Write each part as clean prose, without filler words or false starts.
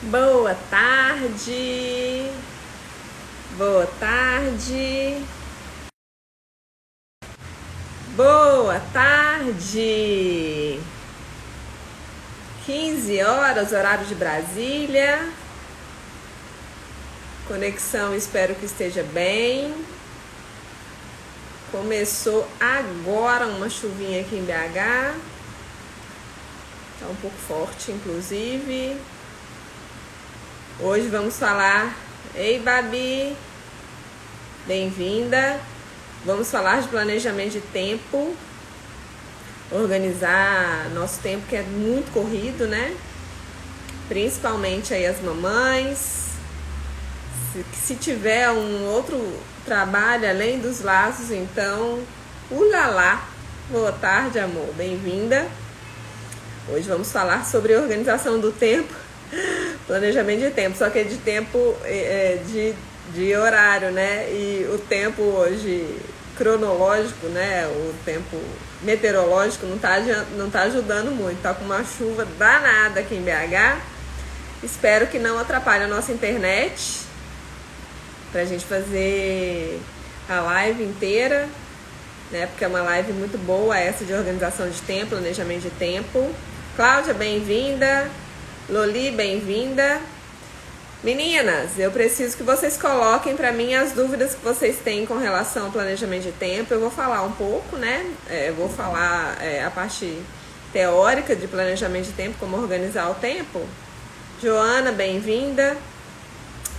Boa tarde, boa tarde, boa tarde. 15 horas, horário de Brasília. Conexão, espero que esteja bem. Começou agora uma chuvinha aqui em BH. Tá um pouco forte, inclusive. Hoje vamos falar... Ei, Babi! Bem-vinda! Vamos falar de planejamento de tempo. Organizar nosso tempo, que é muito corrido, né? Principalmente aí as mamães. Se tiver um outro trabalho além dos laços, então... Ulalá! Boa tarde, amor! Bem-vinda! Hoje vamos falar sobre organização do tempo. Planejamento de tempo, só que é de tempo de horário, né? E o tempo hoje cronológico, né? O tempo meteorológico não tá ajudando muito. Tá com uma chuva danada aqui em BH. Espero que não atrapalhe a nossa internet pra gente fazer a live inteira, né? Porque é uma live muito boa essa de organização de tempo, planejamento de tempo. Cláudia, bem-vinda. Loli, bem-vinda. Meninas, eu preciso que vocês coloquem para mim as dúvidas que vocês têm com relação ao planejamento de tempo. Eu vou falar um pouco, né? Vou falar a parte teórica de planejamento de tempo, como organizar o tempo. Joana, bem-vinda.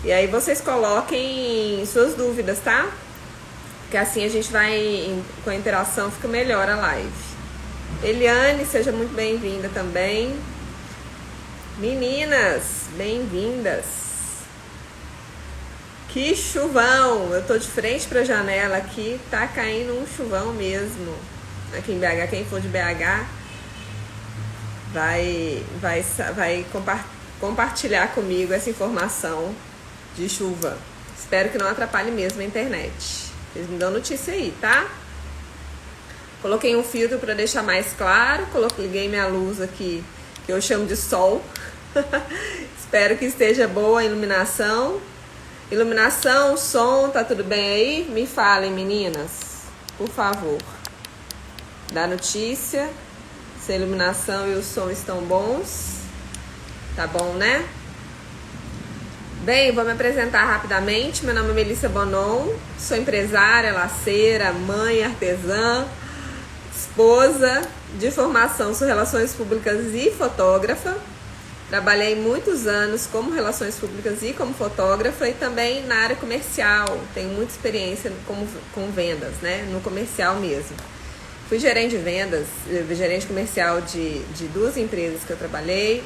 E aí vocês coloquem suas dúvidas, tá? Porque assim a gente vai, com a interação, fica melhor a live. Eliane, seja muito bem-vinda também. Meninas, bem-vindas. Que chuvão! Eu tô de frente pra janela aqui, tá caindo um chuvão mesmo. Aqui em BH, quem for de BH vai compartilhar comigo essa informação de chuva. Espero que não atrapalhe mesmo a internet. Vocês me dão notícia aí, tá? Coloquei um filtro para deixar mais claro. Liguei minha luz aqui, que eu chamo de sol. Espero que esteja boa a iluminação. Iluminação, som, tá tudo bem aí? Me falem, meninas, por favor. Dá notícia se a iluminação e o som estão bons. Tá bom, né? Bem, vou me apresentar rapidamente. Meu nome é Melissa Bonon. Sou empresária, laceira, mãe, artesã, esposa. De formação, sou relações públicas e fotógrafa. Trabalhei muitos anos como relações públicas e como fotógrafa e também na área comercial. Tenho muita experiência com vendas, né? No comercial mesmo. Fui gerente de vendas, gerente comercial de duas empresas que eu trabalhei.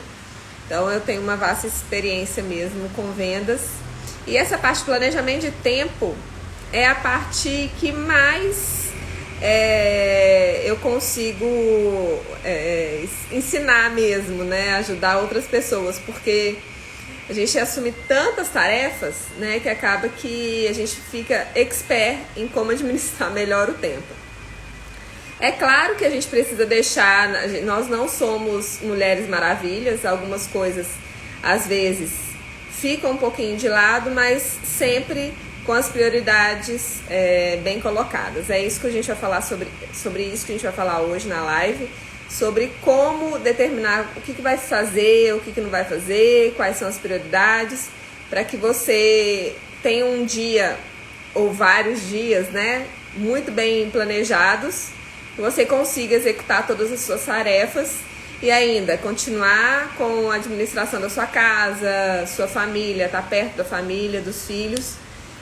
Então eu tenho uma vasta experiência mesmo com vendas. E essa parte de planejamento de tempo é a parte que mais eu consigo ensinar mesmo, né? Ajudar outras pessoas, porque a gente assume tantas tarefas, né? Que acaba que a gente fica expert em como administrar melhor o tempo. É claro que a gente precisa deixar, nós não somos mulheres maravilhas, algumas coisas às vezes ficam um pouquinho de lado, mas sempre com as prioridades bem colocadas. É isso que a gente vai falar sobre isso que a gente vai falar hoje na live, sobre como determinar o que vai fazer, o que não vai fazer, quais são as prioridades, para que você tenha um dia ou vários dias, né, muito bem planejados, que você consiga executar todas as suas tarefas e ainda continuar com a administração da sua casa, sua família, estar perto da família, dos filhos,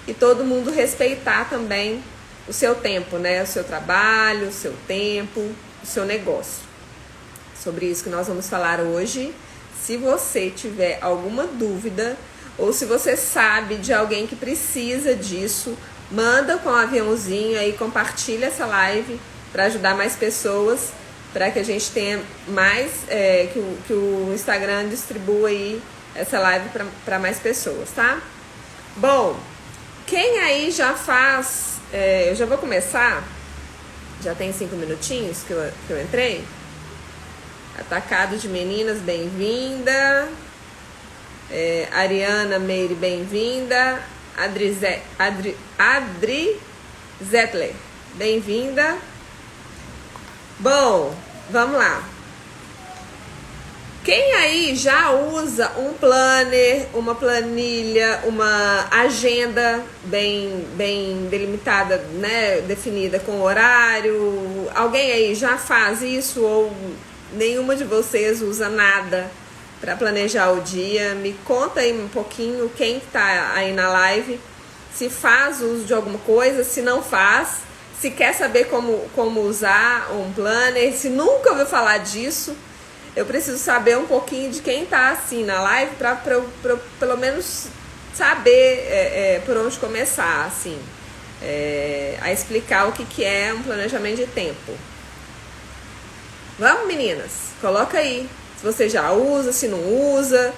e todo mundo respeitar também o seu tempo, né? O seu trabalho, o seu tempo, o seu negócio. Sobre isso que nós vamos falar hoje. Se você tiver alguma dúvida ou se você sabe de alguém que precisa disso, manda com um aviãozinho aí, compartilha essa live para ajudar mais pessoas, para que a gente tenha mais, que o Instagram distribua aí essa live para mais pessoas, tá? Bom, quem aí já faz, eu já vou começar, já tem 5 minutinhos que eu entrei. Atacado de meninas, bem-vinda. Ariana Meire, bem-vinda. Adri Zettler, bem-vinda. Bom, vamos lá. Quem aí já usa um planner, uma planilha, uma agenda bem delimitada, né, definida com horário? Alguém aí já faz isso ou nenhuma de vocês usa nada para planejar o dia? Me conta aí um pouquinho quem tá aí na live, se faz uso de alguma coisa, se não faz, se quer saber como usar um planner, se nunca ouviu falar disso. Eu preciso saber um pouquinho de quem tá assim na live para pelo menos saber por onde começar, assim, a explicar o que é um planejamento de tempo. Vamos, meninas? Coloca aí. Se você já usa, se não usa.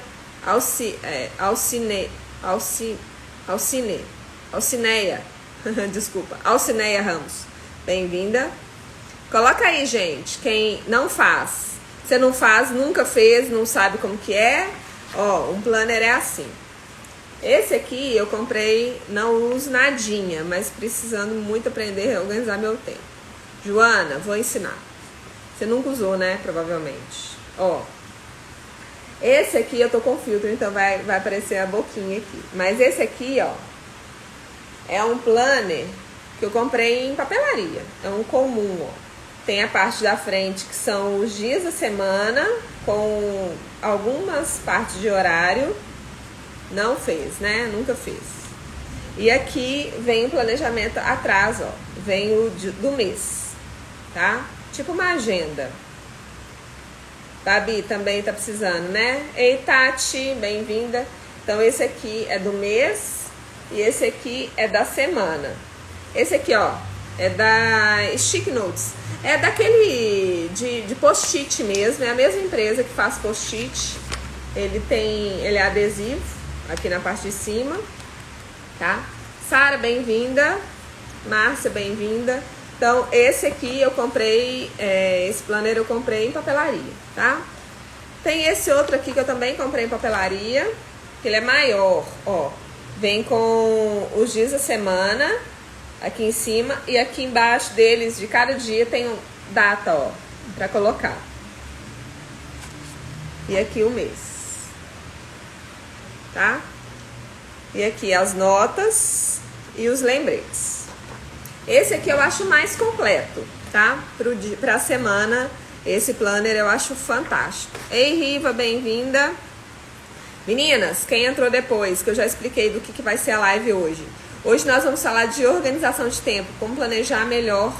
Alcineia. Desculpa. Alcineia Ramos. Bem-vinda. Coloca aí, gente. Quem não faz. Você não faz, nunca fez, não sabe como que é. Ó, um planner é assim. Esse aqui eu comprei, não uso nadinha, mas precisando muito aprender a organizar meu tempo. Joana, vou ensinar. Você nunca usou, né? Provavelmente. Ó, esse aqui eu tô com filtro, então vai aparecer a boquinha aqui. Mas esse aqui, ó, é um planner que eu comprei em papelaria. É um comum, ó. Tem a parte da frente que são os dias da semana, com algumas partes de horário. Não fez, né? Nunca fez. E aqui vem o planejamento atrás, ó. Vem o do mês, tá? Tipo uma agenda. Babi também tá precisando, né? Ei, Tati, bem-vinda. Então, esse aqui é do mês e esse aqui é da semana. Esse aqui, ó, é da Stick Notes. É daquele de post-it mesmo, é a mesma empresa que faz post-it. Ele é adesivo aqui na parte de cima, tá? Sara, bem-vinda. Márcia, bem-vinda. Então, esse aqui eu comprei, esse planner eu comprei em papelaria, tá? Tem esse outro aqui que eu também comprei em papelaria, que ele é maior, ó. Vem com os dias da semana aqui em cima, e aqui embaixo deles, de cada dia, tem data, ó, pra colocar. E aqui o mês, tá? E aqui as notas e os lembretes. Esse aqui eu acho mais completo, tá? Pra semana, esse planner eu acho fantástico. Ei, Riva, bem-vinda. Meninas, quem entrou depois, que eu já expliquei do que vai ser a live hoje. Hoje nós vamos falar de organização de tempo, como planejar melhor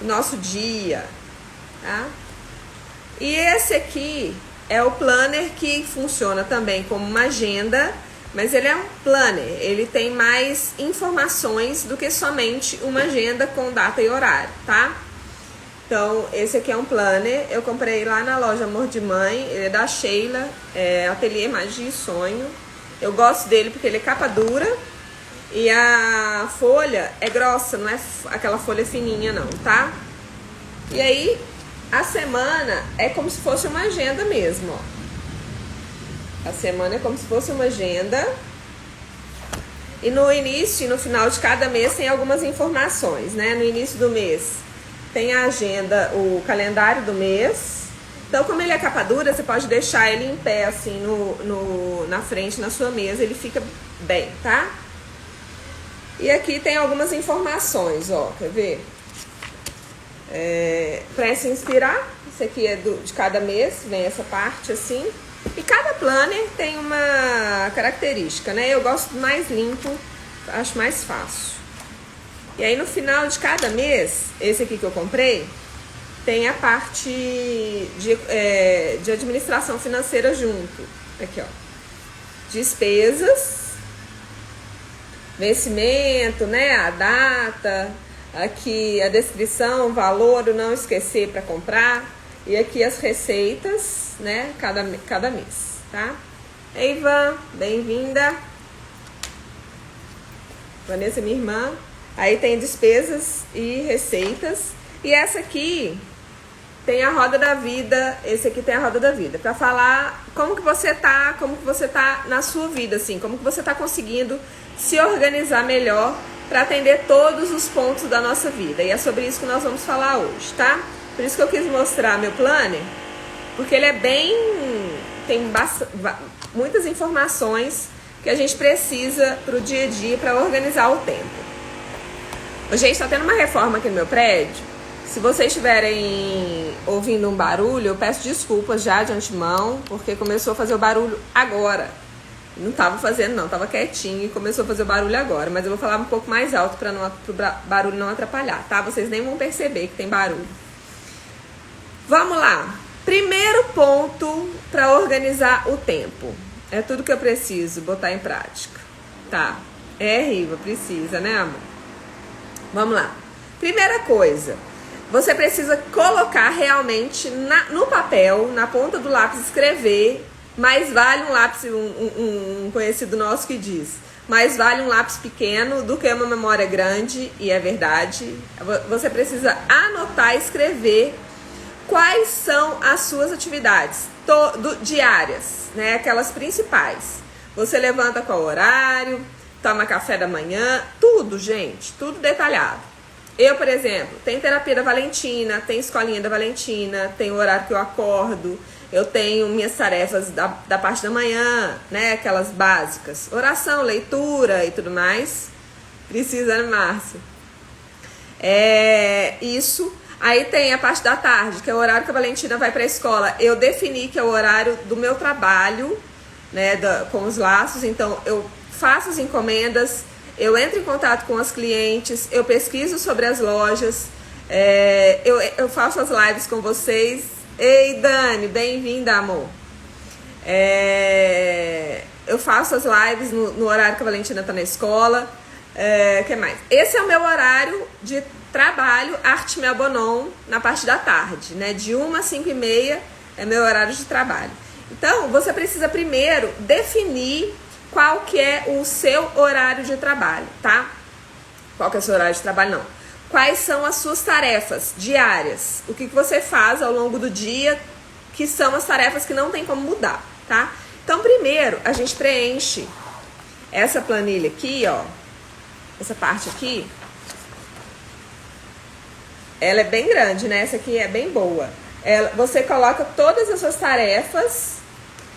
o nosso dia, tá? E esse aqui é o planner que funciona também como uma agenda, mas ele é um planner, ele tem mais informações do que somente uma agenda com data e horário, tá? Então, esse aqui é um planner, eu comprei lá na loja Amor de Mãe, ele é da Sheila, Ateliê Magia e Sonho. Eu gosto dele porque ele é capa dura. E a folha é grossa, não é aquela folha fininha não, tá? E aí, a semana é como se fosse uma agenda mesmo, ó. A semana é como se fosse uma agenda. E no início e no final de cada mês tem algumas informações, né? No início do mês tem a agenda, o calendário do mês. Então, como ele é capa dura, você pode deixar ele em pé, assim, na frente, na sua mesa. Ele fica bem, tá? E aqui tem algumas informações, ó, quer ver? Para se inspirar, isso aqui é de cada mês, vem essa parte assim. E cada planner tem uma característica, né? Eu gosto mais limpo, acho mais fácil. E aí no final de cada mês, esse aqui que eu comprei, tem a parte de administração financeira junto. Aqui, ó. Despesas. Vencimento, né? A data, aqui a descrição, valor, o não esquecer para comprar. E aqui as receitas, né? Cada mês, tá? Eivan, bem-vinda. Vanessa, minha irmã. Aí tem despesas e receitas. E essa aqui tem a roda da vida, esse aqui tem a roda da vida, para falar como que você tá na sua vida, assim, como que você tá conseguindo se organizar melhor para atender todos os pontos da nossa vida. E é sobre isso que nós vamos falar hoje, tá? Por isso que eu quis mostrar meu planner, porque ele é tem muitas informações que a gente precisa pro dia a dia para organizar o tempo. Gente, tá tendo uma reforma aqui no meu prédio. Se vocês estiverem ouvindo um barulho, eu peço desculpas já de antemão, porque começou a fazer o barulho agora. Não tava fazendo não, tava quietinho e começou a fazer o barulho agora. Mas eu vou falar um pouco mais alto para o barulho não atrapalhar, tá? Vocês nem vão perceber que tem barulho. Vamos lá. Primeiro ponto para organizar o tempo. É tudo que eu preciso botar em prática. Tá. Riva, precisa, né, amor? Vamos lá. Primeira coisa. Você precisa colocar realmente no papel, na ponta do lápis, escrever. Mais vale um lápis, um conhecido nosso que diz, mais vale um lápis pequeno do que uma memória grande, e é verdade. Você precisa anotar e escrever quais são as suas atividades diárias, né? Aquelas principais. Você levanta qual horário, toma café da manhã, tudo, gente, tudo detalhado. Eu, por exemplo, tenho terapia da Valentina, tenho escolinha da Valentina, tenho o horário que eu acordo, eu tenho minhas tarefas da parte da manhã, né? Aquelas básicas. Oração, leitura e tudo mais. Precisa, né, Márcia? Isso. Aí tem a parte da tarde, que é o horário que a Valentina vai para a escola. Eu defini que é o horário do meu trabalho, né? Com os laços. Então, eu faço as encomendas, eu entro em contato com as clientes, eu pesquiso sobre as lojas, eu faço as lives com vocês. Ei, Dani, bem-vinda, amor. Eu faço as lives no horário que a Valentina tá na escola. Que mais? Esse é o meu horário de trabalho, Artemel Bonon, na parte da tarde, né? De 1 às 5h30 é meu horário de trabalho. Então, você precisa primeiro definir qual que é o seu horário de trabalho, tá? Qual que é o seu horário de trabalho, não. Quais são as suas tarefas diárias? O que você faz ao longo do dia, que são as tarefas que não tem como mudar, tá? Então, primeiro, a gente preenche essa planilha aqui, ó. Essa parte aqui. Ela é bem grande, né? Essa aqui é bem boa. Você coloca todas as suas tarefas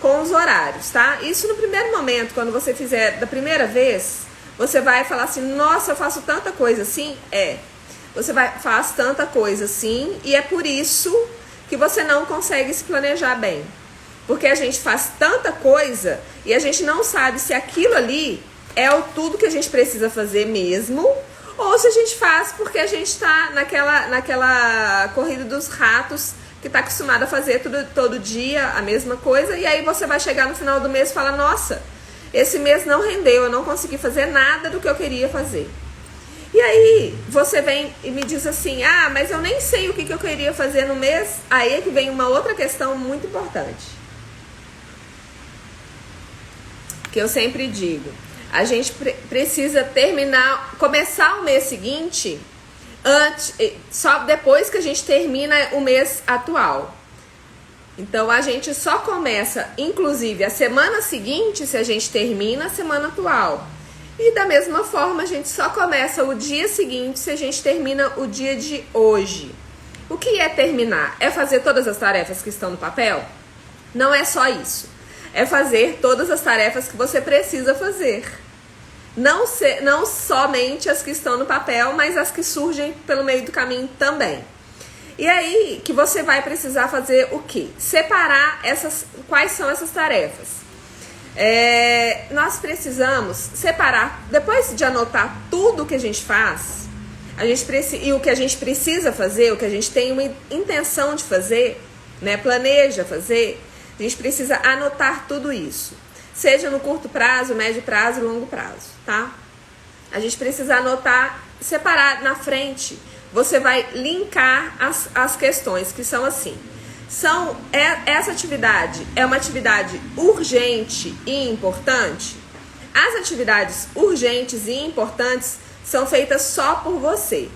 com os horários, tá? Isso no primeiro momento, quando você fizer da primeira vez, você vai falar assim, nossa, eu faço tanta coisa assim. Você faz tanta coisa assim, e é por isso que você não consegue se planejar bem. Porque a gente faz tanta coisa e a gente não sabe se aquilo ali é o tudo que a gente precisa fazer mesmo, ou se a gente faz porque a gente tá naquela corrida dos ratos, que tá acostumado a fazer todo dia a mesma coisa, e aí você vai chegar no final do mês e falar, nossa, esse mês não rendeu, eu não consegui fazer nada do que eu queria fazer. E aí você vem e me diz assim, mas eu nem sei o que eu queria fazer no mês. Aí é que vem uma outra questão muito importante, que eu sempre digo, a gente precisa começar o mês seguinte só depois que a gente termina o mês atual. Então a gente só começa, inclusive, a semana seguinte se a gente termina a semana atual. E da mesma forma a gente só começa o dia seguinte se a gente termina o dia de hoje. O que é terminar? É fazer todas as tarefas que estão no papel? Não é só isso. É fazer todas as tarefas que você precisa fazer. Não somente as que estão no papel, mas as que surgem pelo meio do caminho também. E aí que você vai precisar fazer o quê? Separar quais são essas tarefas. Nós precisamos separar, depois de anotar tudo que a gente faz, e o que a gente precisa fazer, o que a gente tem uma intenção de fazer, né, planeja fazer, a gente precisa anotar tudo isso. Seja no curto prazo, médio prazo e longo prazo, tá? A gente precisa anotar, separar na frente. Você vai linkar as questões que são assim. Essa atividade é uma atividade urgente e importante? As atividades urgentes e importantes são feitas só por você.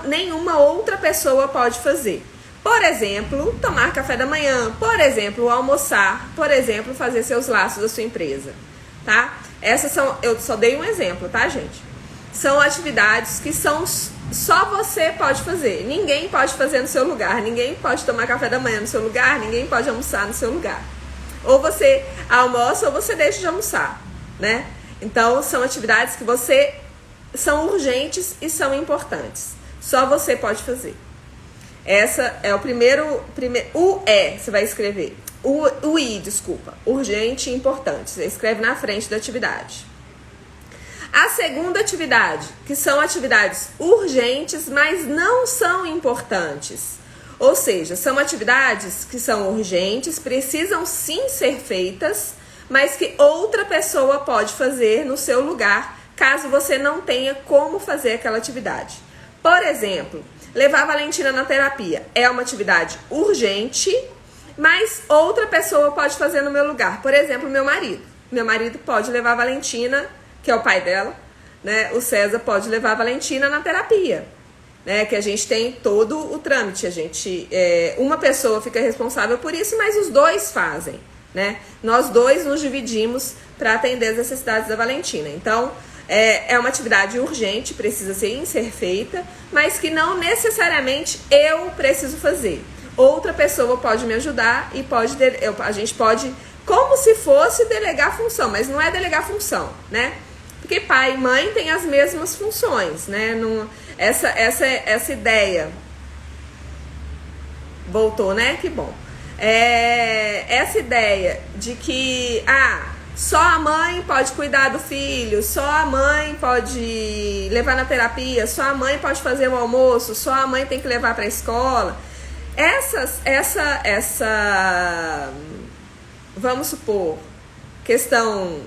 Nenhuma outra pessoa pode fazer. Por exemplo, tomar café da manhã, por exemplo, almoçar, por exemplo, fazer seus laços da sua empresa, tá? Essas são, eu só dei um exemplo, tá, gente? São atividades que só você pode fazer. Ninguém pode fazer no seu lugar. Ninguém pode tomar café da manhã no seu lugar. Ninguém pode almoçar no seu lugar. Ou você almoça ou você deixa de almoçar, né? Então, são atividades que são urgentes e são importantes. Só você pode fazer. Essa é o primeiro você vai escrever. Desculpa. Urgente e importante. Você escreve na frente da atividade. A segunda atividade, que são atividades urgentes, mas não são importantes. Ou seja, são atividades que são urgentes, precisam sim ser feitas, mas que outra pessoa pode fazer no seu lugar, caso você não tenha como fazer aquela atividade. Por exemplo, levar a Valentina na terapia é uma atividade urgente, mas outra pessoa pode fazer no meu lugar. Por exemplo, meu marido. Meu marido pode levar a Valentina, que é o pai dela, né? O César pode levar a Valentina na terapia, né? Que a gente tem todo o trâmite. Uma pessoa fica responsável por isso, mas os dois fazem, né? Nós dois nos dividimos para atender as necessidades da Valentina. Então, é uma atividade urgente, precisa ser feita, mas que não necessariamente eu preciso fazer. Outra pessoa pode me ajudar e a gente pode, como se fosse delegar função, mas não é delegar função, né? Porque pai e mãe têm as mesmas funções, né? Essa ideia voltou, né? Que bom. Essa ideia de que só a mãe pode cuidar do filho, só a mãe pode levar na terapia, só a mãe pode fazer o almoço, só a mãe tem que levar para a escola. Vamos supor, questão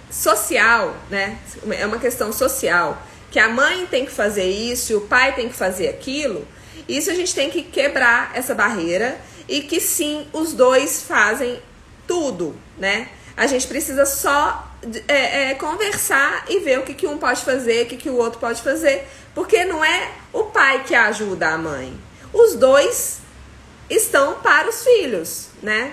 social, né? É uma questão social, que a mãe tem que fazer isso e o pai tem que fazer aquilo. Isso a gente tem que quebrar essa barreira e que sim, os dois fazem tudo, né? A gente precisa só conversar e ver o que um pode fazer, o que o outro pode fazer, porque não é o pai que ajuda a mãe. Os dois estão para os filhos, né?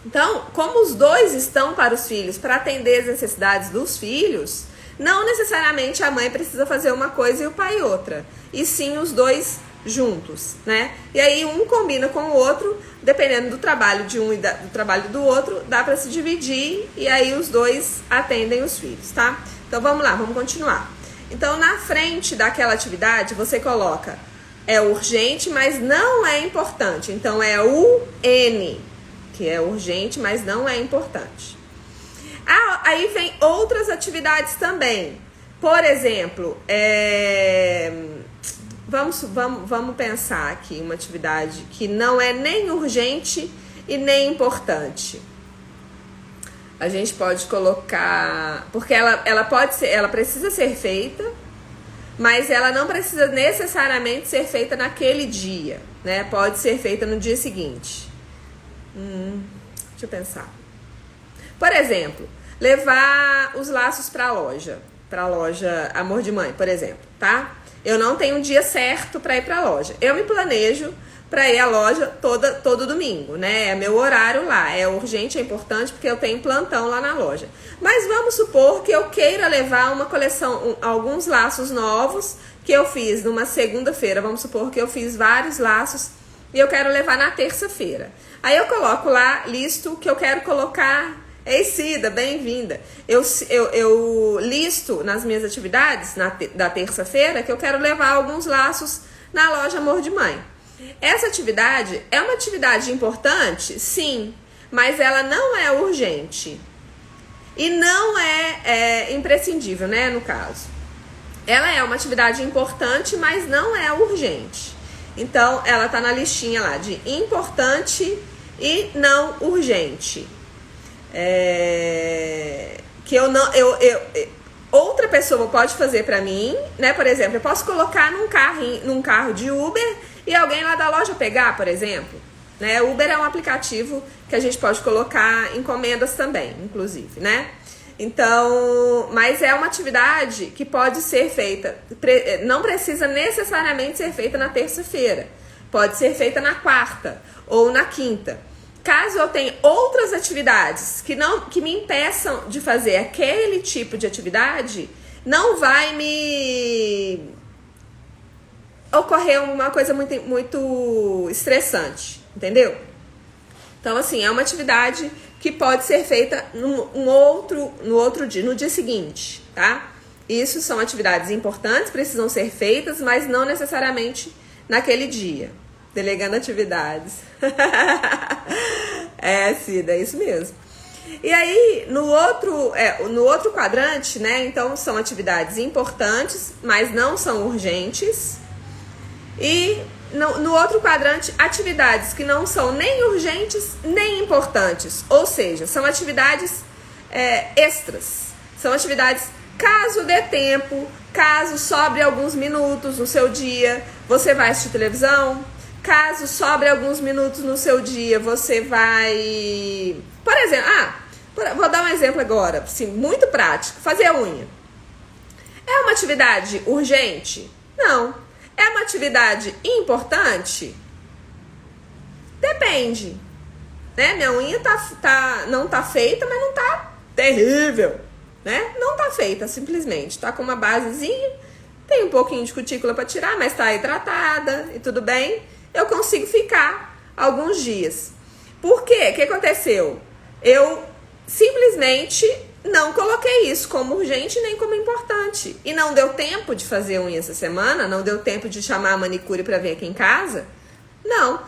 Então, como os dois estão para os filhos, para atender as necessidades dos filhos, não necessariamente a mãe precisa fazer uma coisa e o pai outra, e sim os dois juntos, né? E aí um combina com o outro, dependendo do trabalho de um e do trabalho do outro, dá para se dividir e aí os dois atendem os filhos, tá? Então vamos lá, vamos continuar. Então na frente daquela atividade você coloca urgente, mas não é importante. Então é o N, que é urgente, mas não é importante. Aí vem outras atividades também. Por exemplo, vamos pensar aqui uma atividade que não é nem urgente e nem importante. A gente pode colocar, porque ela precisa ser feita, mas ela não precisa necessariamente ser feita naquele dia, né? Pode ser feita no dia seguinte. Deixa eu pensar. Por exemplo, levar os laços para a loja Amor de Mãe, por exemplo, tá? Eu não tenho um dia certo para ir para a loja. Eu me planejo para ir à loja todo domingo, né? É meu horário lá. É urgente, é importante, porque eu tenho plantão lá na loja. Mas vamos supor que eu queira levar uma coleção, alguns laços novos que eu fiz numa segunda-feira. Vamos supor que eu fiz vários laços e eu quero levar na terça-feira. Aí eu coloco lá, listo que eu quero colocar. Ei, Cida, bem-vinda. Eu listo nas minhas atividades da terça-feira que eu quero levar alguns laços na loja Amor de Mãe. Essa atividade é uma atividade importante? Sim, mas ela não é urgente. E não é imprescindível, né, no caso. Ela é uma atividade importante, mas não é urgente. Então, ela tá na listinha lá de importante e não urgente. Que outra pessoa pode fazer pra mim, né? Por exemplo, eu posso colocar num carro de Uber e alguém lá da loja pegar, por exemplo, né? Uber é um aplicativo que a gente pode colocar encomendas também, inclusive, né? Então, mas é uma atividade que pode ser feita, não precisa necessariamente ser feita na terça-feira, pode ser feita na quarta ou na quinta. Caso eu tenha outras atividades que me impeçam de fazer aquele tipo de atividade, não vai me ocorrer uma coisa muito estressante, entendeu? Então, assim, é uma atividade que pode ser feita no outro dia, no dia seguinte, tá? Isso são atividades importantes, precisam ser feitas, mas não necessariamente naquele dia. Delegando atividades. Cida, é isso mesmo. E aí, no outro quadrante, né? Então, são atividades importantes, mas não são urgentes. E no outro quadrante, atividades que não são nem urgentes, nem importantes. Ou seja, são atividades extras. São atividades, caso dê tempo, caso sobre alguns minutos no seu dia, você vai assistir televisão. Caso sobre alguns minutos no seu dia, você vai... Por exemplo, vou dar um exemplo agora, assim, muito prático. Fazer unha. É uma atividade urgente? Não. É uma atividade importante? Depende. Né? Minha unha não tá feita, mas não tá terrível. Né? Não tá feita, simplesmente. Tá com uma basezinha, tem um pouquinho de cutícula para tirar, mas tá hidratada e tudo bem. Eu consigo ficar alguns dias. Por quê? O que aconteceu? Eu simplesmente não coloquei isso como urgente nem como importante. E não deu tempo de fazer unha essa semana? Não deu tempo de chamar a manicure para vir aqui em casa? Não.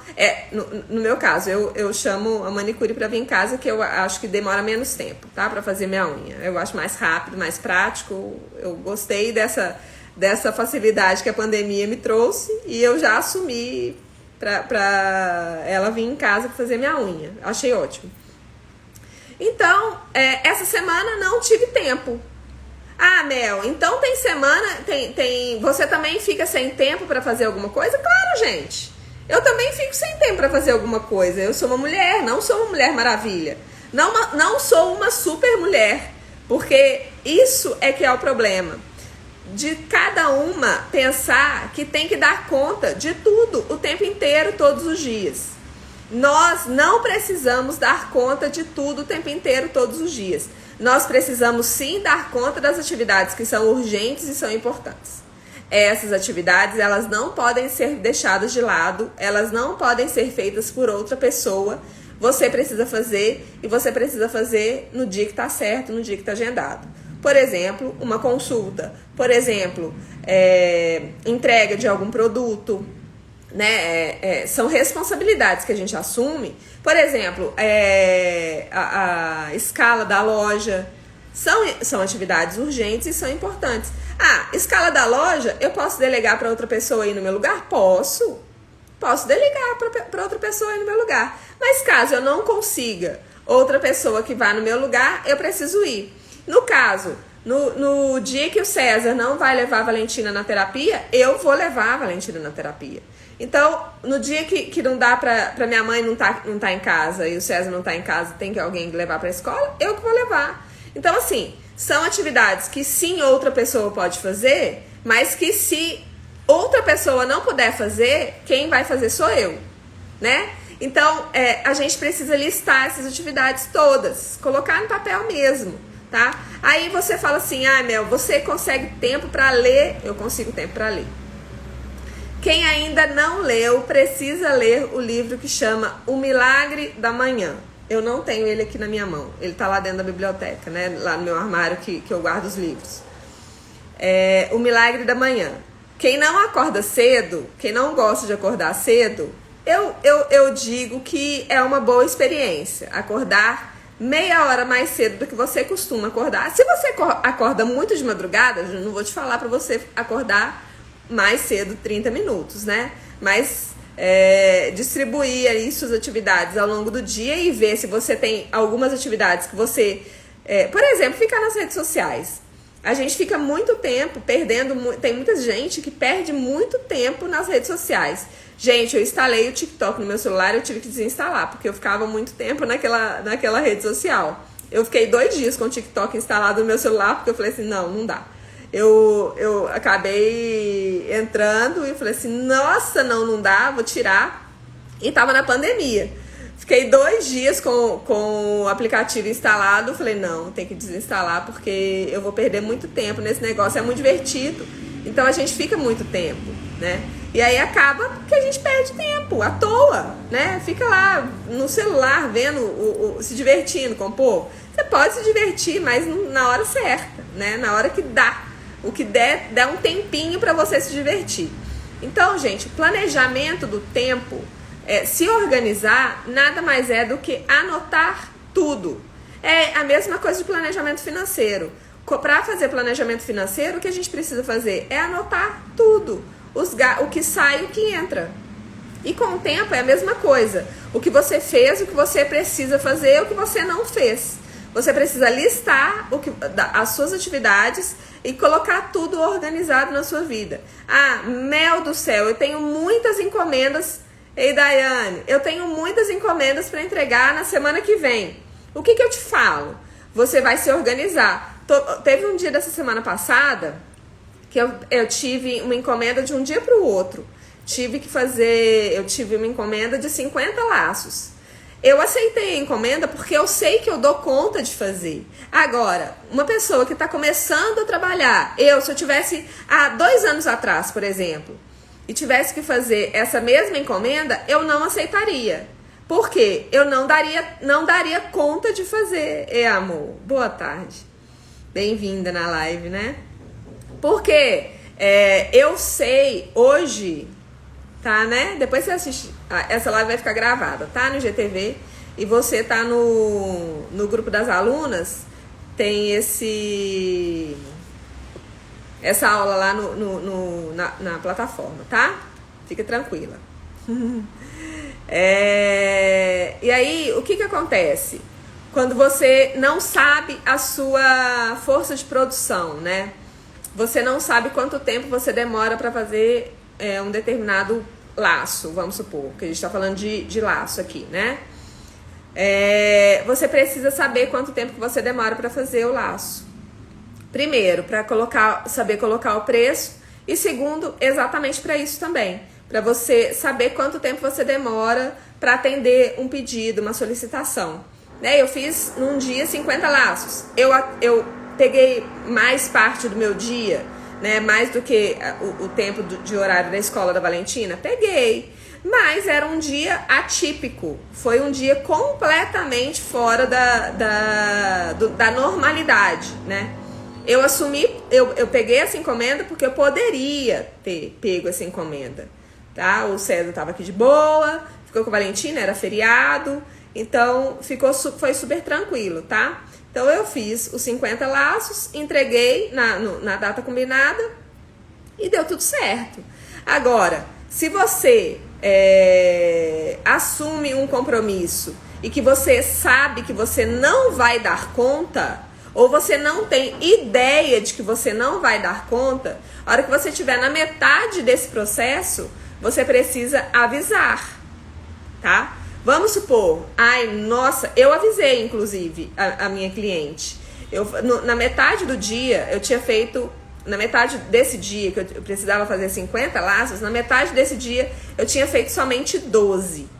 No meu caso, eu chamo a manicure para vir em casa, que eu acho que demora menos tempo, tá? Para fazer minha unha. Eu acho mais rápido, mais prático. Eu gostei dessa facilidade que a pandemia me trouxe e eu já assumi pra ela vir em casa pra fazer minha unha. Achei ótimo. Então, essa semana não tive tempo. Ah, Mel, então tem semana, você também fica sem tempo pra fazer alguma coisa? Claro, gente. Eu também fico sem tempo pra fazer alguma coisa. Eu sou uma mulher, não sou uma mulher maravilha. Não sou uma super mulher. Porque isso é que é o problema. De cada uma pensar que tem que dar conta de tudo o tempo inteiro, todos os dias. Nós não precisamos dar conta de tudo o tempo inteiro, todos os dias. Nós precisamos sim dar conta das atividades que são urgentes e são importantes. Essas atividades, elas não podem ser deixadas de lado, elas não podem ser feitas por outra pessoa. Você precisa fazer e você precisa fazer no dia que está certo, no dia que está agendado. Por exemplo, uma consulta. Por exemplo, entrega de algum produto. Né? São responsabilidades que a gente assume. Por exemplo, a escala da loja. São atividades urgentes e são importantes. Escala da loja, eu posso delegar para outra pessoa aí no meu lugar? Posso delegar para outra pessoa aí no meu lugar. Mas caso eu não consiga outra pessoa que vá no meu lugar, eu preciso ir. No caso, no dia que o César não vai levar a Valentina na terapia, eu vou levar a Valentina na terapia. Então, no dia que não dá pra minha mãe não tá em casa e o César não tá em casa, tem que alguém levar pra escola, eu que vou levar. Então, assim, são atividades que sim, outra pessoa pode fazer, mas que se outra pessoa não puder fazer, quem vai fazer sou eu, né? Então, a gente precisa listar essas atividades todas, colocar no papel mesmo, tá? Aí você fala assim, Mel, você consegue tempo pra ler? Eu consigo tempo pra ler. Quem ainda não leu, precisa ler o livro que chama O Milagre da Manhã. Eu não tenho ele aqui na minha mão. Ele tá lá dentro da biblioteca, né? Lá no meu armário que eu guardo os livros. O Milagre da Manhã. Quem não acorda cedo, quem não gosta de acordar cedo, eu digo que é uma boa experiência. Acordar meia hora mais cedo do que você costuma acordar. Se você acorda muito de madrugada, eu não vou te falar pra você acordar mais cedo, 30 minutos, né? Mas distribuir aí suas atividades ao longo do dia e ver se você tem algumas atividades que você... por exemplo, ficar nas redes sociais. A gente fica muito tempo perdendo... Tem muita gente que perde muito tempo nas redes sociais. Gente, eu instalei o TikTok no meu celular e eu tive que desinstalar, porque eu ficava muito tempo naquela rede social. Eu fiquei 2 dias com o TikTok instalado no meu celular, porque eu falei assim, não dá. Eu acabei entrando e falei assim, nossa, não dá, vou tirar. E tava na pandemia. Fiquei 2 dias com o aplicativo instalado. Falei, não, tem que desinstalar porque eu vou perder muito tempo nesse negócio. É muito divertido. Então a gente fica muito tempo, né? E aí acaba que a gente perde tempo à toa, né? Fica lá no celular vendo, se divertindo com o povo. Você pode se divertir, mas na hora certa, né? Na hora que dá. O que der um tempinho para você se divertir. Então, gente, planejamento do tempo, se organizar, nada mais é do que anotar tudo. É a mesma coisa de planejamento financeiro. Para fazer planejamento financeiro, o que a gente precisa fazer é anotar tudo. O que sai e o que entra. E com o tempo é a mesma coisa. O que você fez, o que você precisa fazer, o que você não fez. Você precisa listar as suas atividades e colocar tudo organizado na sua vida. Ah, mel do céu, eu tenho muitas encomendas. Ei, Daiane, eu tenho muitas encomendas para entregar na semana que vem. O que eu te falo? Você vai se organizar. Teve um dia dessa semana passada que eu tive uma encomenda de um dia para o outro. Eu tive uma encomenda de 50 laços. Eu aceitei a encomenda porque eu sei que eu dou conta de fazer. Agora, uma pessoa que está começando a trabalhar, se eu tivesse há 2 anos atrás, por exemplo, e tivesse que fazer essa mesma encomenda, eu não aceitaria. Por quê? Eu não daria conta de fazer. Amor, boa tarde. Bem-vinda na live, né? Porque eu sei hoje, tá, né? Depois você assiste, essa live vai ficar gravada, tá? No IGTV. E você tá no grupo das alunas, tem essa aula lá na plataforma, tá? Fica tranquila. E aí, o que acontece? Quando você não sabe a sua força de produção, né? Você não sabe quanto tempo você demora para fazer um determinado laço, vamos supor, que a gente está falando de laço aqui, né? Você precisa saber quanto tempo que você demora para fazer o laço. Primeiro, para saber colocar o preço. E segundo, exatamente para isso também. Para você saber quanto tempo você demora para atender um pedido, uma solicitação. Né? Eu fiz num dia 50 laços. Eu peguei mais parte do meu dia, né? Mais do que o tempo de horário da escola da Valentina. Peguei. Mas era um dia atípico. Foi um dia completamente fora da normalidade, né? Eu assumi, eu peguei essa encomenda porque eu poderia ter pego essa encomenda, tá? O César estava aqui de boa, ficou com a Valentina, era feriado, então foi super tranquilo, tá? Então eu fiz os 50 laços, entreguei na data combinada e deu tudo certo. Agora, se você assume um compromisso e que você sabe que você não vai dar conta, ou você não tem ideia de que você não vai dar conta, a hora que você estiver na metade desse processo, você precisa avisar, tá? Vamos supor, eu avisei, inclusive, a minha cliente. Na metade do dia, eu tinha feito, na metade desse dia, que eu precisava fazer 50 laços, na metade desse dia, eu tinha feito somente 12.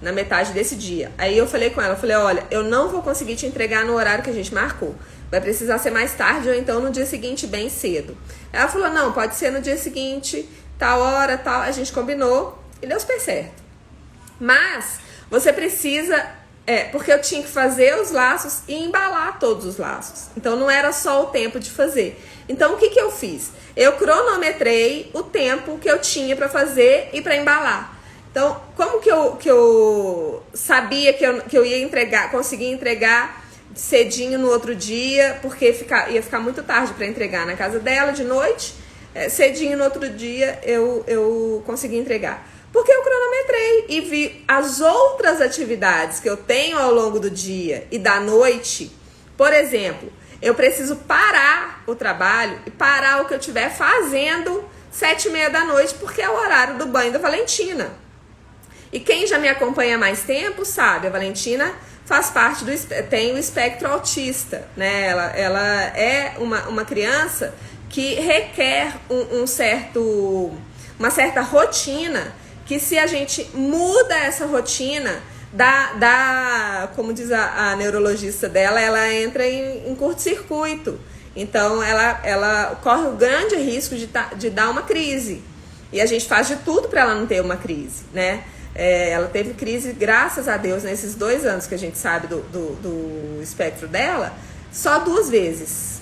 Na metade desse dia. Aí eu falei com ela, olha, eu não vou conseguir te entregar no horário que a gente marcou. Vai precisar ser mais tarde ou então no dia seguinte bem cedo. Ela falou, não, pode ser no dia seguinte, tal hora, tal. A gente combinou e deu super certo. Mas você precisa, porque eu tinha que fazer os laços e embalar todos os laços. Então não era só o tempo de fazer. Então o que eu fiz? Eu cronometrei o tempo que eu tinha para fazer e para embalar. Então, como que eu sabia que eu ia conseguir entregar cedinho no outro dia, porque ia ficar muito tarde para entregar na casa dela de noite, cedinho no outro dia eu consegui entregar. Porque eu cronometrei e vi as outras atividades que eu tenho ao longo do dia e da noite. Por exemplo, eu preciso parar o trabalho e parar o que eu estiver fazendo 7h30 da noite, porque é o horário do banho da Valentina. E quem já me acompanha há mais tempo sabe, a Valentina faz parte tem o espectro autista, né? Ela é uma criança que requer uma certa rotina, que se a gente muda essa rotina, como diz a neurologista dela, ela entra em curto-circuito. Então ela corre o grande risco de dar uma crise. E a gente faz de tudo para ela não ter uma crise, né? Ela teve crise, graças a Deus, nesses 2 anos que a gente sabe do espectro dela, só 2 vezes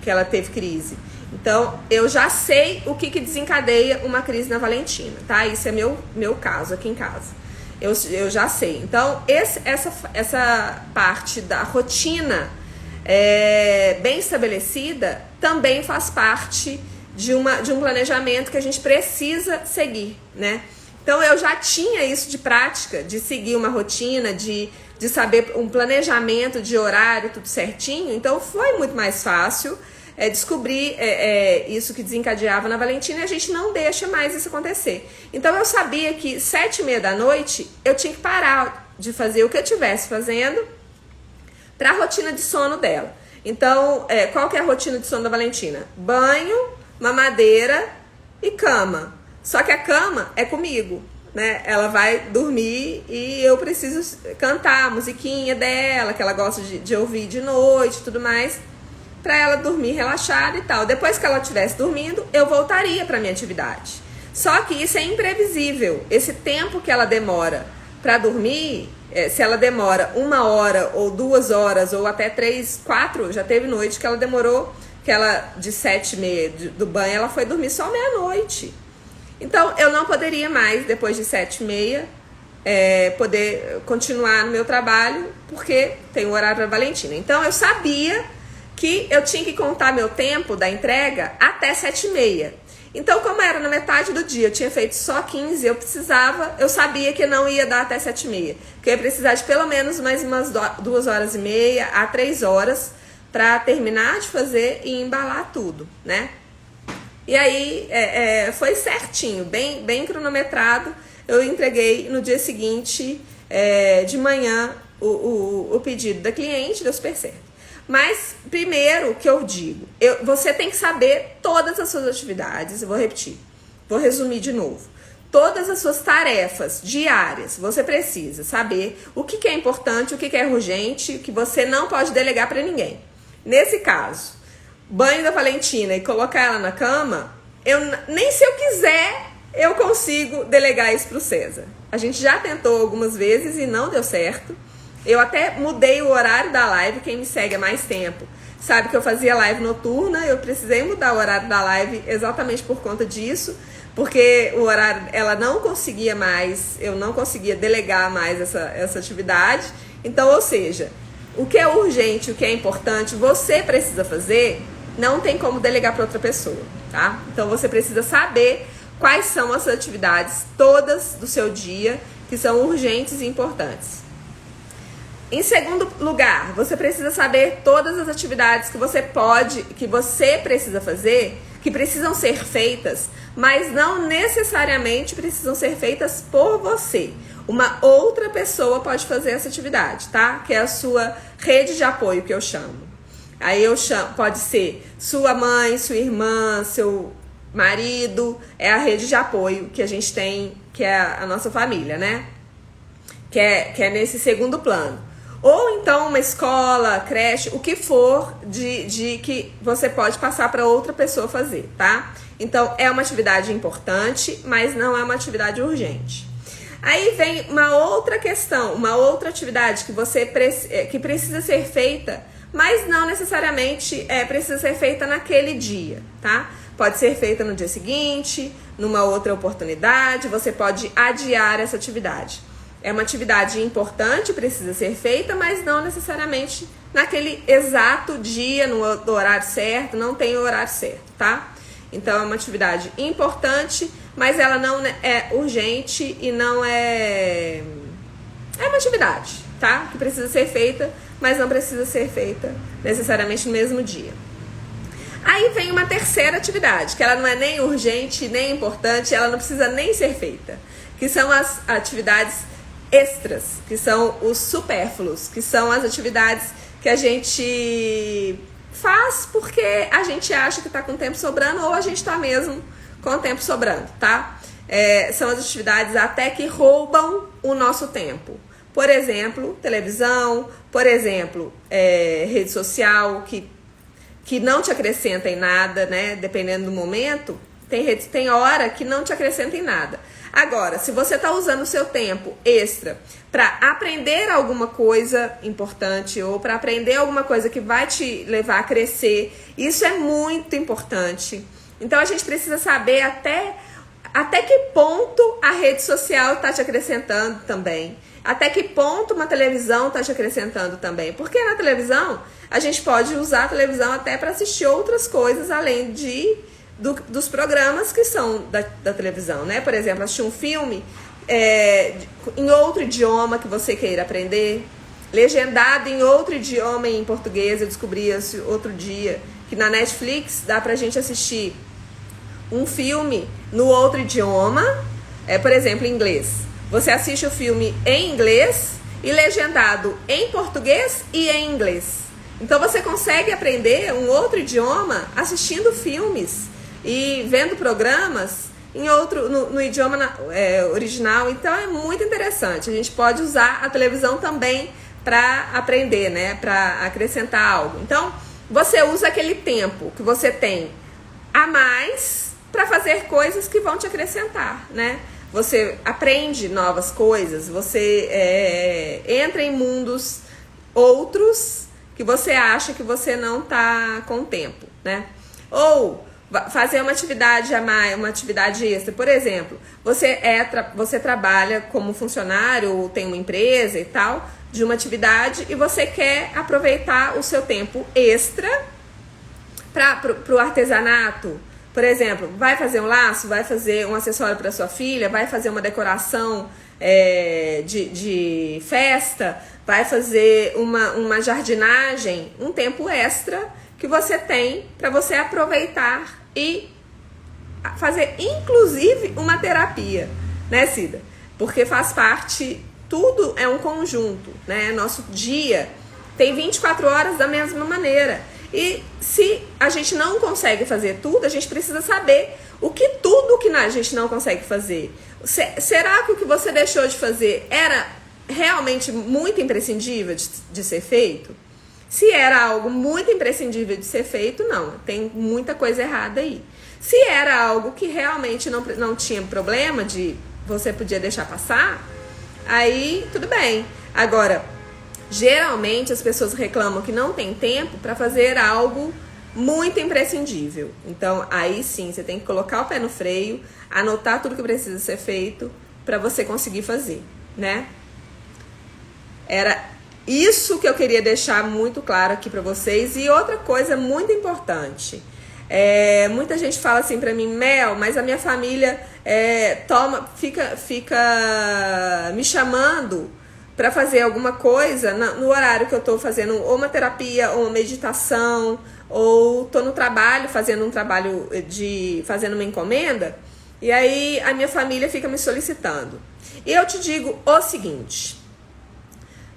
que ela teve crise. Então, eu já sei o que desencadeia uma crise na Valentina, tá? Isso é meu caso aqui em casa. Eu já sei. Então, essa parte da rotina bem estabelecida também faz parte de um planejamento que a gente precisa seguir, né? Então, eu já tinha isso de prática, de seguir uma rotina, de saber um planejamento de horário, tudo certinho. Então, foi muito mais fácil descobrir isso que desencadeava na Valentina, e a gente não deixa mais isso acontecer. Então, eu sabia que 7h30 da noite eu tinha que parar de fazer o que eu estivesse fazendo para a rotina de sono dela. Então, qual que é a rotina de sono da Valentina? Banho, mamadeira e cama. Só que a cama é comigo, né? Ela vai dormir e eu preciso cantar a musiquinha dela, que ela gosta de ouvir de noite e tudo mais, para ela dormir relaxada e tal. Depois que ela estivesse dormindo, eu voltaria para minha atividade. Só que isso é imprevisível. Esse tempo que ela demora para dormir, se ela demora 1 hora ou 2 horas ou até 3, 4, já teve noite que ela demorou, que ela de 7h30 do banho, ela foi dormir só meia-noite. Então, eu não poderia mais, depois de 7h30, poder continuar no meu trabalho, porque tem o horário da Valentina. Então, eu sabia que eu tinha que contar meu tempo da entrega até 7h30. Então, como era na metade do dia, eu tinha feito só 15, eu sabia que não ia dar até 7h30. Que eu ia precisar de pelo menos mais umas 2h30 a 3 horas para terminar de fazer e embalar tudo, né? E aí, foi certinho, bem cronometrado. Eu entreguei no dia seguinte, de manhã, o pedido da cliente, deu super certo. Mas, primeiro que eu digo, você tem que saber todas as suas atividades. Eu vou repetir, vou resumir de novo. Todas as suas tarefas diárias, você precisa saber o que é importante, o que é urgente, o que você não pode delegar para ninguém. Nesse caso, banho da Valentina e colocar ela na cama, nem se eu quiser, eu consigo delegar isso pro César. A gente já tentou algumas vezes e não deu certo. Eu até mudei o horário da live, quem me segue há mais tempo sabe que eu fazia live noturna, eu precisei mudar o horário da live exatamente por conta disso, porque o horário, ela não conseguia mais, eu não conseguia delegar mais essa atividade. Então, ou seja, o que é urgente, o que é importante, você precisa fazer, não tem como delegar para outra pessoa, tá? Então, você precisa saber quais são as atividades todas do seu dia que são urgentes e importantes. Em segundo lugar, você precisa saber todas as atividades que você precisa fazer, que precisam ser feitas, mas não necessariamente precisam ser feitas por você. Uma outra pessoa pode fazer essa atividade, tá? Que é a sua rede de apoio, que eu chamo. Aí pode ser sua mãe, sua irmã, seu marido, é a rede de apoio que a gente tem, que é a nossa família, né? Que é nesse segundo plano. Ou então uma escola, creche, o que for de que você pode passar para outra pessoa fazer, tá? Então, é uma atividade importante, mas não é uma atividade urgente. Aí vem uma outra questão, uma outra atividade que precisa ser feita, mas não necessariamente precisa ser feita naquele dia, tá? Pode ser feita no dia seguinte, numa outra oportunidade, você pode adiar essa atividade. É uma atividade importante, precisa ser feita, mas não necessariamente naquele exato dia, no horário certo, não tem o horário certo, tá? Então, é uma atividade importante, mas ela não é urgente e não é... É uma atividade, tá? Que precisa ser feita, mas não precisa ser feita necessariamente no mesmo dia. Aí vem uma terceira atividade, que ela não é nem urgente, nem importante, ela não precisa nem ser feita. que são as atividades extras, que são os supérfluos, que são as atividades que a gente faz porque a gente acha que está com tempo sobrando ou a gente está mesmo com o tempo sobrando, tá? São as atividades até que roubam o nosso tempo. Por exemplo, televisão, por exemplo, rede social, que não te acrescenta em nada, né? Dependendo do momento, tem hora que não te acrescenta em nada. Agora, se você está usando o seu tempo extra para aprender alguma coisa importante ou para aprender alguma coisa que vai te levar a crescer, isso é muito importante. Então, a gente precisa saber até que ponto a rede social está te acrescentando também. Até que ponto uma televisão está te acrescentando também. Porque na televisão, a gente pode usar a televisão até para assistir outras coisas além dos programas que são da televisão, né? Por exemplo, assistir um filme em outro idioma que você queira aprender, legendado em outro idioma, em português. Eu descobri esse outro dia que na Netflix dá pra gente assistir um filme no outro idioma, por exemplo, em inglês. Você assiste o filme em inglês e legendado em português e em inglês. Então você consegue aprender um outro idioma assistindo filmes e vendo programas no idioma original. Então é muito interessante. A gente pode usar a televisão também para aprender, né? Para acrescentar algo. Então você usa aquele tempo que você tem a mais para fazer coisas que vão te acrescentar, né? Você aprende novas coisas, você entra em mundos outros que você acha que você não está com tempo, né? Ou fazer uma atividade a mais, uma atividade extra. Por exemplo, você trabalha como funcionário ou tem uma empresa e tal, de uma atividade e você quer aproveitar o seu tempo extra para o artesanato. Por exemplo, vai fazer um laço, vai fazer um acessório para sua filha, vai fazer uma decoração de festa, vai fazer uma jardinagem, um tempo extra que você tem para você aproveitar e fazer, inclusive, uma terapia, né, Cida? Porque faz parte, tudo é um conjunto, né? Nosso dia tem 24 horas da mesma maneira. E se a gente não consegue fazer tudo, a gente precisa saber tudo que a gente não consegue fazer. Será que o que você deixou de fazer era realmente muito imprescindível de ser feito? Se era algo muito imprescindível de ser feito, não. Tem muita coisa errada aí. Se era algo que realmente não tinha problema, você podia deixar passar, aí tudo bem. Agora, geralmente as pessoas reclamam que não tem tempo para fazer algo muito imprescindível. Então, aí sim, você tem que colocar o pé no freio, anotar tudo que precisa ser feito para você conseguir fazer, né? Era isso que eu queria deixar muito claro aqui para vocês. E outra coisa muito importante, muita gente fala assim para mim, Mel, mas a minha família fica me chamando para fazer alguma coisa no horário que eu tô fazendo ou uma terapia ou uma meditação, ou tô no trabalho fazendo fazendo uma encomenda, e aí a minha família fica me solicitando. E eu te digo o seguinte: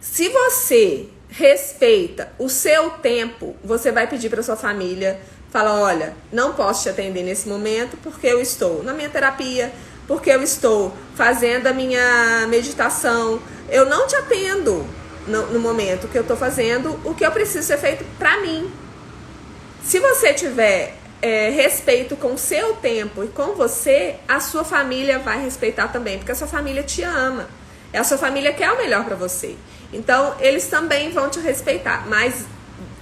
se você respeita o seu tempo, você vai pedir para sua família, fala, olha, não posso te atender nesse momento porque eu estou na minha terapia, porque eu estou fazendo a minha meditação, eu não te atendo no momento que eu estou fazendo o que eu preciso ser feito para mim. Se você tiver respeito com o seu tempo e com você, a sua família vai respeitar também, porque a sua família te ama, a sua família quer o melhor para você. Então, eles também vão te respeitar, mas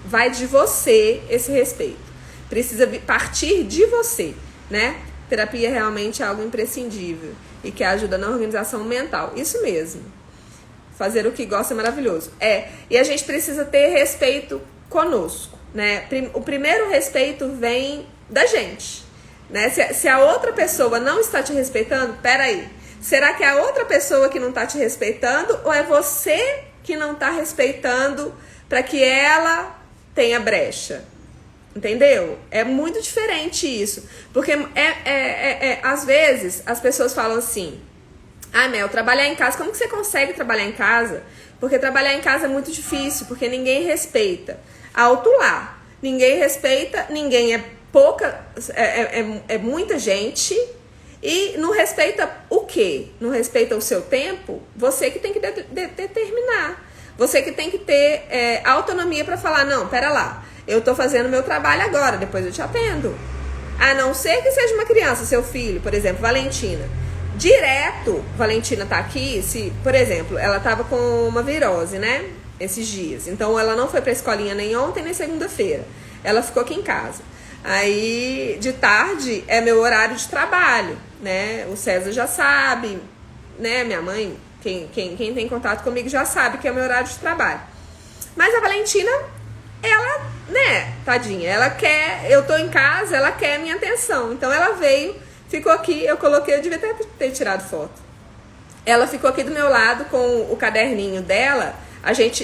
vai de você esse respeito. Precisa partir de você, né? Terapia realmente é algo imprescindível e que ajuda na organização mental. Isso mesmo. Fazer o que gosta é maravilhoso. E a gente precisa ter respeito conosco, né? O primeiro respeito vem da gente, né? Se a outra pessoa não está te respeitando, peraí. Será que é a outra pessoa que não está te respeitando ou é você que não está respeitando para que ela tenha brecha? Entendeu? É muito diferente isso. Porque às vezes as pessoas falam assim, Ah, Mel, trabalhar em casa, como que você consegue trabalhar em casa? Porque trabalhar em casa é muito difícil, porque ninguém respeita. Alto lá. Ninguém respeita, ninguém é pouca, é muita gente e não respeita o quê? Não respeita o seu tempo? Você que tem que determinar. Você que tem que ter autonomia para falar, não, pera lá, eu tô fazendo meu trabalho agora, depois eu te atendo. A não ser que seja uma criança, seu filho, por exemplo, Valentina. Direto, Valentina tá aqui, se, por exemplo, ela tava com uma virose, né? Esses dias. Então ela não foi pra escolinha nem ontem, nem segunda-feira. Ela ficou aqui em casa. Aí, de tarde, é meu horário de trabalho, né? O César já sabe, né? Minha mãe, quem tem contato comigo já sabe que é meu horário de trabalho. Mas a Valentina, ela, né, tadinha, ela quer, eu tô em casa, ela quer minha atenção. Então ela veio, ficou aqui, eu coloquei, eu devia ter tirado foto. Ela ficou aqui do meu lado com o caderninho dela.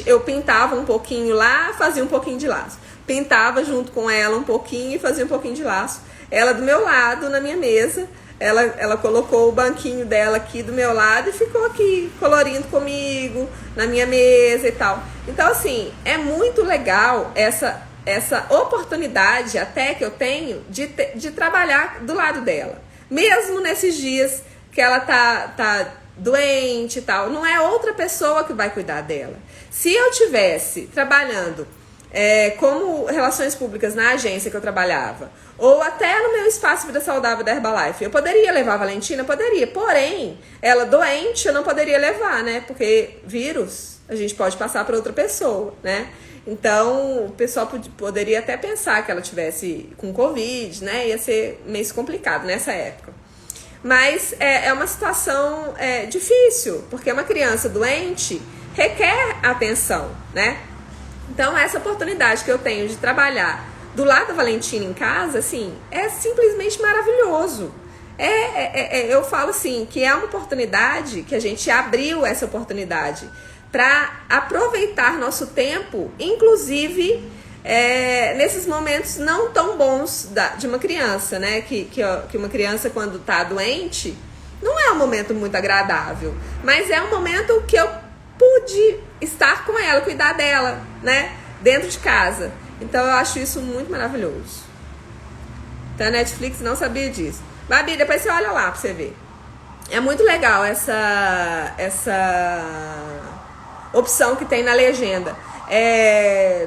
Eu pintava um pouquinho lá, fazia um pouquinho de laço. Pintava junto com ela um pouquinho e fazia um pouquinho de laço. Ela do meu lado, na minha mesa. Ela colocou o banquinho dela aqui do meu lado e ficou aqui colorindo comigo, na minha mesa e tal. Então, assim, é muito legal essa oportunidade até que eu tenho de trabalhar do lado dela. Mesmo nesses dias que ela tá doente e tal, não é outra pessoa que vai cuidar dela. Se eu tivesse trabalhando como relações públicas na agência que eu trabalhava, ou até no meu espaço Vida Saudável da Herbalife, eu poderia levar a Valentina? Poderia, porém, ela doente eu não poderia levar, né? Porque vírus a gente pode passar para outra pessoa, né? Então, o pessoal poderia até pensar que ela tivesse com Covid, né? Ia ser meio complicado nessa época. Mas é uma situação difícil, porque uma criança doente requer atenção, né? Então, essa oportunidade que eu tenho de trabalhar do lado da Valentina em casa, assim, é simplesmente maravilhoso. Eu falo assim, que é uma oportunidade, que a gente abriu essa oportunidade para aproveitar nosso tempo, inclusive nesses momentos não tão bons de uma criança, né? Que uma criança, quando tá doente, não é um momento muito agradável, mas é um momento que eu pude estar com ela, cuidar dela, né? Dentro de casa. Então eu acho isso muito maravilhoso. Então a Netflix não sabia disso. Babi, depois você olha lá pra você ver. É muito legal essa opção que tem na legenda.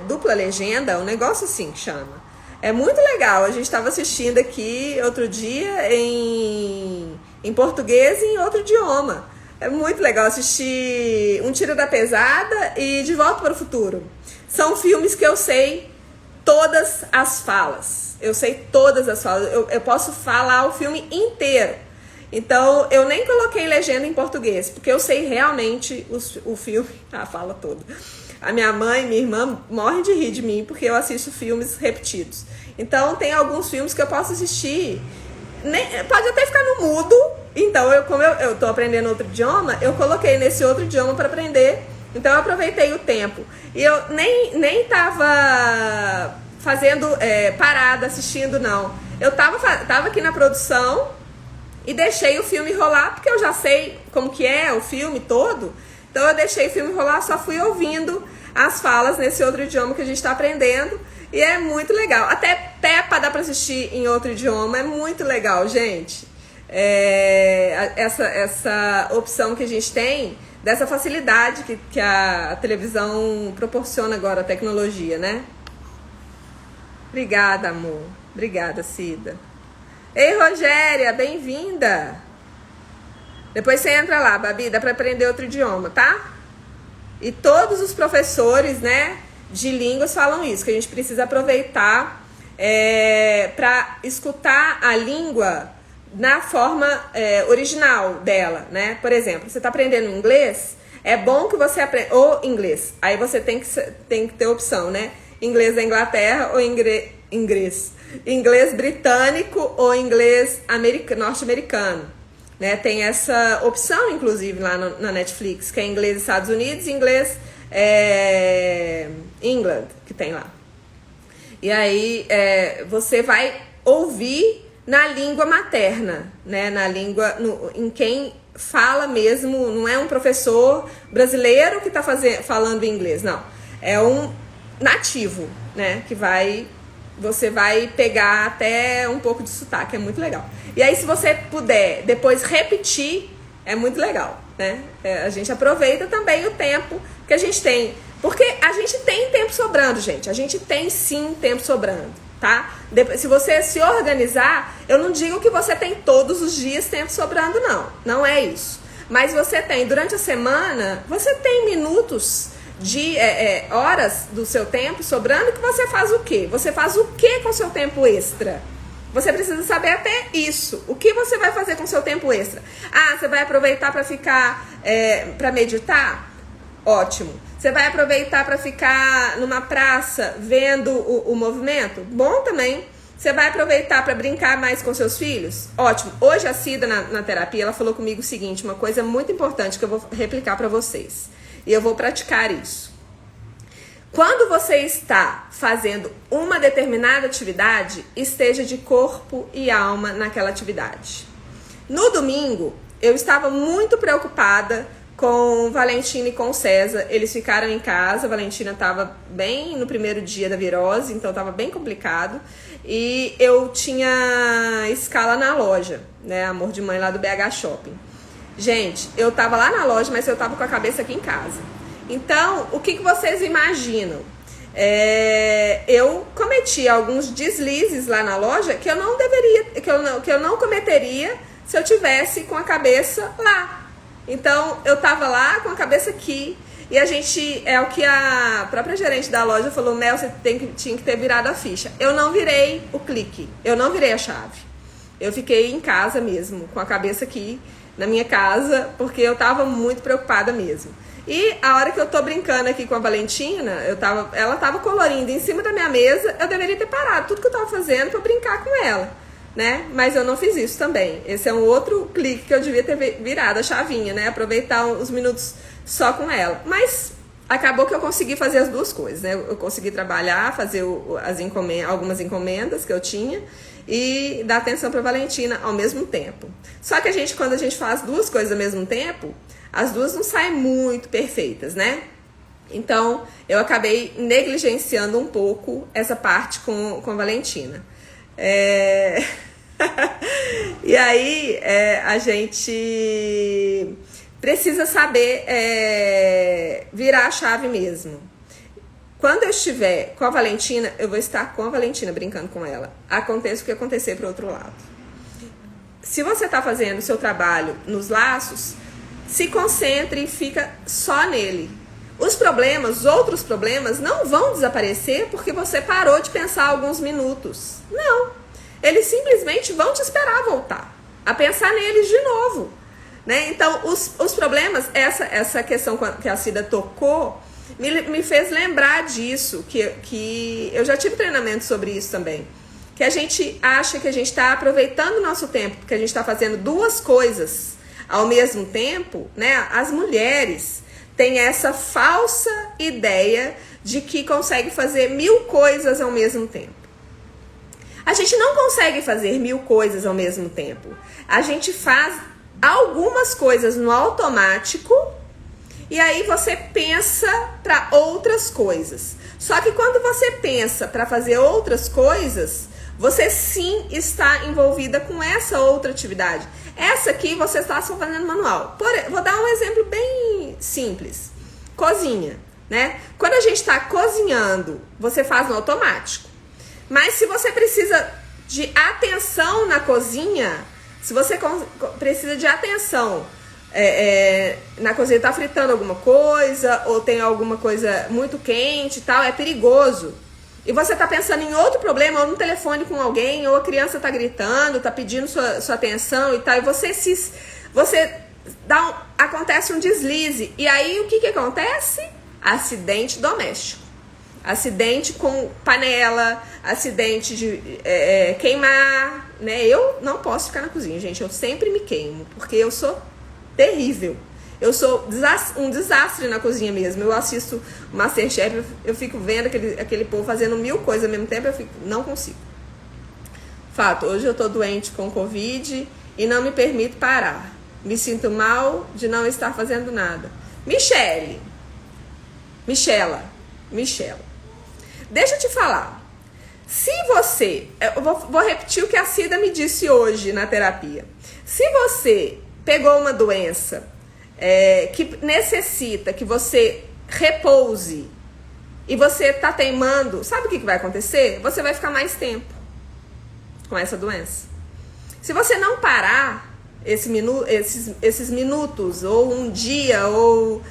Dupla legenda, um negócio assim que chama. É muito legal. A gente estava assistindo aqui outro dia em português e em outro idioma. É muito legal assistir Um Tiro da Pesada e De Volta para o Futuro. São filmes que eu sei todas as falas. Eu sei todas as falas. Eu posso falar o filme inteiro. Então, eu nem coloquei legenda em português, porque eu sei realmente o filme, a fala toda. A minha mãe e minha irmã morrem de rir de mim, porque eu assisto filmes repetidos. Então, tem alguns filmes que eu posso assistir, pode até ficar no mudo. Então, como eu tô aprendendo outro idioma, eu coloquei nesse outro idioma para aprender. Então, eu aproveitei o tempo. E eu nem tava fazendo parada, assistindo, não. Eu tava aqui na produção e deixei o filme rolar, porque eu já sei como que é o filme todo. Então eu deixei o filme rolar, só fui ouvindo as falas nesse outro idioma que a gente está aprendendo. E é muito legal. Até Peppa dá para assistir em outro idioma, é muito legal, gente. Essa opção que a gente tem, dessa facilidade que a televisão proporciona agora, a tecnologia, né? Obrigada, amor. Obrigada, Cida. Ei, Rogéria, bem-vinda. Depois você entra lá, Babi, dá para aprender outro idioma, tá? E todos os professores, né, de línguas falam isso, que a gente precisa aproveitar para escutar a língua na forma original dela, né? Por exemplo, você está aprendendo inglês, é bom que você aprenda ou inglês. Aí você tem que ter opção, né? Inglês da Inglaterra ou inglês britânico ou inglês norte-americano, né? Tem essa opção, inclusive, lá na Netflix, que é inglês Estados Unidos e inglês England, que tem lá. E aí você vai ouvir na língua materna, né? Na língua em quem fala mesmo, não é um professor brasileiro que está falando inglês, não. É um nativo, né? Que você vai pegar até um pouco de sotaque, é muito legal. E aí, se você puder depois repetir, é muito legal, né? A gente aproveita também o tempo que a gente tem. Porque a gente tem tempo sobrando, gente. A gente tem sim tempo sobrando, tá? Se você se organizar, eu não digo que você tem todos os dias tempo sobrando, não. Não é isso. Mas você tem, durante a semana, você tem minutos de horas do seu tempo sobrando que você faz o quê? Você faz o quê com o seu tempo extra? Você precisa saber até isso. O que você vai fazer com o seu tempo extra? Ah, você vai aproveitar para ficar, para meditar? Ótimo. Você vai aproveitar para ficar numa praça vendo o movimento? Bom também. Você vai aproveitar para brincar mais com seus filhos? Ótimo. Hoje a Cida, na terapia, ela falou comigo o seguinte, uma coisa muito importante que eu vou replicar para vocês. E eu vou praticar isso. Quando você está fazendo uma determinada atividade, esteja de corpo e alma naquela atividade. No domingo, eu estava muito preocupada com Valentina e com César. Eles ficaram em casa, a Valentina estava bem no primeiro dia da virose, então estava bem complicado. E eu tinha escala na loja, né, Amor de Mãe lá do BH Shopping. Gente, eu tava lá na loja, mas eu tava com a cabeça aqui em casa. Então, o que vocês imaginam? Eu cometi alguns deslizes lá na loja que eu não deveria, que eu não cometeria se eu tivesse com a cabeça lá. Então, eu tava lá com a cabeça aqui. E a gente, é o que a própria gerente da loja falou, Mel, você tinha que ter virado a ficha. Eu não virei o clique, eu não virei a chave. Eu fiquei em casa mesmo, com a cabeça aqui na minha casa, porque eu tava muito preocupada mesmo. E a hora que eu tô brincando aqui com a Valentina, ela tava colorindo em cima da minha mesa, eu deveria ter parado tudo que eu tava fazendo pra brincar com ela, né? Mas eu não fiz isso também. Esse é um outro clique que eu devia ter virado a chavinha, né? Aproveitar os minutos só com ela. Mas acabou que eu consegui fazer as duas coisas, né? Eu consegui trabalhar, fazer algumas encomendas que eu tinha e dar atenção para Valentina ao mesmo tempo. Só que quando a gente faz duas coisas ao mesmo tempo, as duas não saem muito perfeitas, né? Então, eu acabei negligenciando um pouco essa parte com a Valentina. E aí, a gente precisa saber virar a chave mesmo. Quando eu estiver com a Valentina, eu vou estar com a Valentina, brincando com ela. Aconteça o que acontecer pro outro lado. Se você está fazendo o seu trabalho nos laços, se concentre e fica só nele. Os outros problemas não vão desaparecer porque você parou de pensar alguns minutos. Não. Eles simplesmente vão te esperar voltar a pensar neles de novo, né? Então, os problemas, essa questão que a Cida tocou, me fez lembrar disso, que eu já tive treinamento sobre isso também. Que a gente acha que a gente está aproveitando o nosso tempo, porque a gente está fazendo duas coisas ao mesmo tempo, né? As mulheres têm essa falsa ideia de que consegue fazer 1000 coisas ao mesmo tempo. A gente não consegue fazer 1000 coisas ao mesmo tempo. A gente faz algumas coisas no automático e aí você pensa para outras coisas. Só que quando você pensa para fazer outras coisas, você sim está envolvida com essa outra atividade. Essa aqui você está só fazendo manual. Vou dar um exemplo bem simples. Cozinha, né? Quando a gente está cozinhando, você faz no automático. Mas se você precisa de atenção na cozinha, se você precisa de atenção na cozinha, tá fritando alguma coisa, ou tem alguma coisa muito quente e tal, é perigoso. E você tá pensando em outro problema, ou no telefone com alguém, ou a criança tá gritando, tá pedindo sua atenção e tal, e acontece um deslize. E aí o que acontece? Acidente doméstico. Acidente com panela, acidente de queimar, né? Eu não posso ficar na cozinha, gente. Eu sempre me queimo, porque eu sou terrível. Eu sou um desastre na cozinha mesmo. Eu assisto o MasterChef, eu fico vendo aquele povo fazendo 1000 coisas ao mesmo tempo, não consigo. Fato, hoje eu tô doente com Covid e não me permito parar. Me sinto mal de não estar fazendo nada. Michela, deixa eu te falar. Se você... Eu vou repetir o que a Cida me disse hoje na terapia. Se você pegou uma doença que necessita que você repouse e você tá teimando, sabe o que vai acontecer? Você vai ficar mais tempo com essa doença. Se você não parar esses minutos, ou um dia, ou...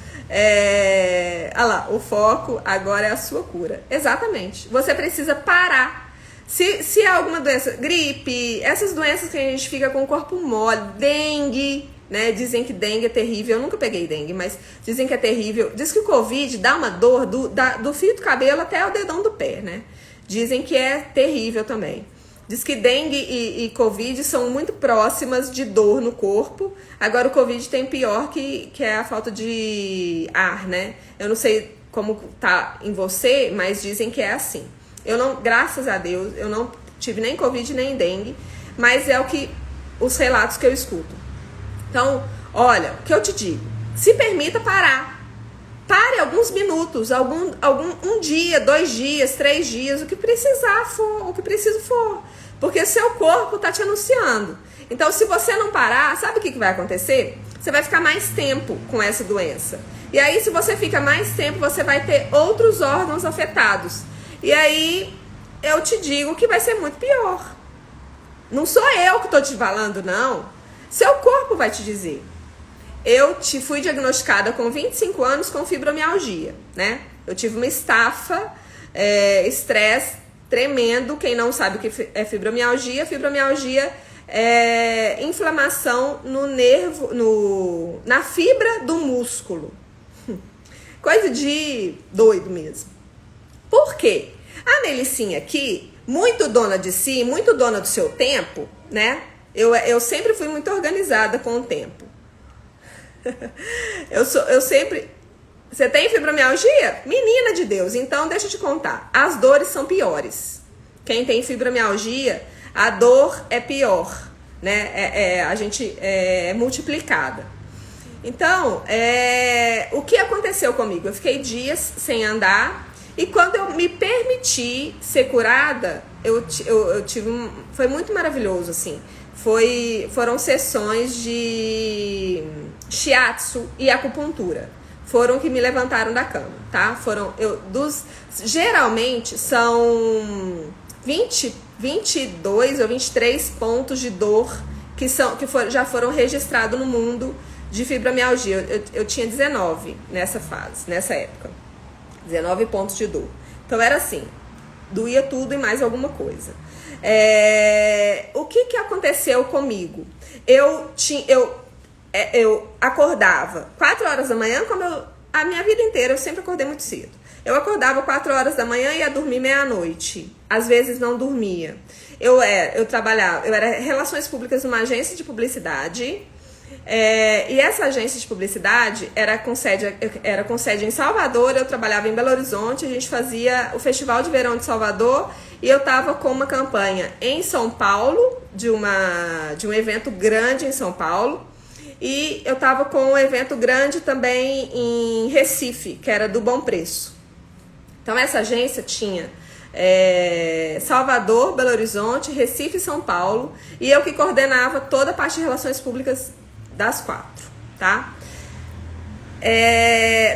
o foco agora é a sua cura. Exatamente. Você precisa parar. Se há alguma doença, gripe, essas doenças que a gente fica com o corpo mole, dengue, né? Dizem que dengue é terrível. Eu nunca peguei dengue, mas dizem que é terrível. Diz que o Covid dá uma dor do fio do cabelo até o dedão do pé, né? Dizem que é terrível também. Diz que dengue e Covid são muito próximas de dor no corpo. Agora o Covid tem pior que é a falta de ar, né? Eu não sei como tá em você, mas dizem que é assim. Eu não, graças a Deus, eu não tive nem Covid nem dengue, mas é os relatos que eu escuto. Então, olha, o que eu te digo, se permita parar. Pare alguns minutos, um dia, 2 dias, 3 dias, o que preciso for. Porque seu corpo tá te anunciando. Então, se você não parar, sabe o que vai acontecer? Você vai ficar mais tempo com essa doença. E aí, se você fica mais tempo, você vai ter outros órgãos afetados. E aí, eu te digo que vai ser muito pior. Não sou eu que tô te falando, não. Seu corpo vai te dizer. Eu fui diagnosticada com 25 anos com fibromialgia, né? Eu tive uma estafa, estresse tremendo. Quem não sabe o que é fibromialgia é inflamação no nervo, na fibra do músculo. Coisa de doido mesmo. Por quê? A Melicinha aqui, muito dona de si, muito dona do seu tempo, né? Eu sempre fui muito organizada com o tempo. Eu sempre... Você tem fibromialgia? Menina de Deus, então deixa eu te contar. As dores são piores. Quem tem fibromialgia, a dor é pior, né? A gente é multiplicada. Então, o que aconteceu comigo? Eu fiquei dias sem andar e quando eu me permiti ser curada, eu tive foi muito maravilhoso, assim. Foram sessões de shiatsu e acupuntura. Foram que me levantaram da cama, tá? Geralmente são 22 ou 23 pontos de dor já foram registrados no mundo de fibromialgia. Eu tinha 19 nessa época. 19 pontos de dor. Então era assim, doía tudo e mais alguma coisa. O que aconteceu comigo? Eu acordava 4 horas da manhã, a minha vida inteira eu sempre acordei muito cedo. Eu acordava 4 horas da manhã e ia dormir meia-noite. Às vezes não dormia. Eu era relações públicas numa agência de publicidade. E essa agência de publicidade era com sede em Salvador. Eu trabalhava em Belo Horizonte. A gente fazia o Festival de Verão de Salvador. E eu estava com uma campanha em São Paulo, de um evento grande em São Paulo. E eu estava com um evento grande também em Recife, que era do Bom Preço. Então essa agência tinha Salvador, Belo Horizonte, Recife e São Paulo. E eu que coordenava toda a parte de relações públicas das 4, tá?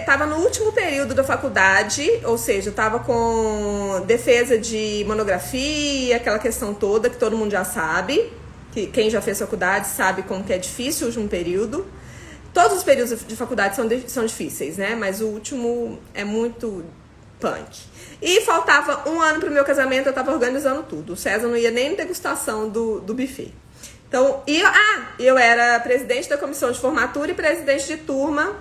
Tava no último período da faculdade, ou seja, eu tava com defesa de monografia, aquela questão toda que todo mundo já sabe. Que quem já fez faculdade sabe como que é difícil o último período. Todos os períodos de faculdade são difíceis, né? Mas o último é muito punk. E faltava 1 ano pro meu casamento, eu tava organizando tudo. O César não ia nem na degustação do buffet. Então, eu era presidente da comissão de formatura e presidente de turma,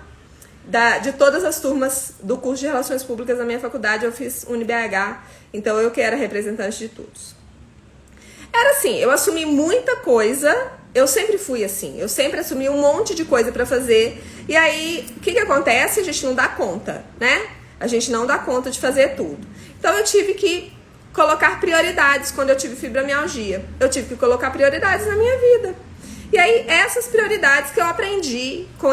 de todas as turmas do curso de Relações Públicas da minha faculdade. Eu fiz UniBH, então eu que era representante de todos. Era assim, eu assumi muita coisa, eu sempre fui assim, eu sempre assumi um monte de coisa pra fazer, e aí, o que acontece? A gente não dá conta, né? A gente não dá conta de fazer tudo. Então eu tive que colocar prioridades quando eu tive fibromialgia, eu tive que colocar prioridades na minha vida. E aí, essas prioridades que eu aprendi com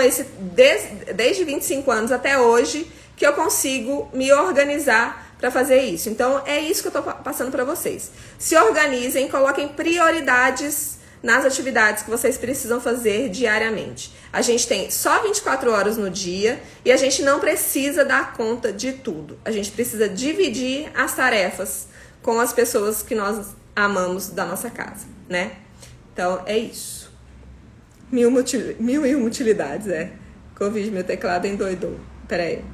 desde 25 anos até hoje, que eu consigo me organizar para fazer isso. Então, é isso que eu tô passando para vocês. Se organizem, coloquem prioridades nas atividades que vocês precisam fazer diariamente. A gente tem só 24 horas no dia e a gente não precisa dar conta de tudo. A gente precisa dividir as tarefas com as pessoas que nós amamos da nossa casa, né? Então, é isso. Mil e uma utilidades, Covid, meu teclado endoidou. Peraí.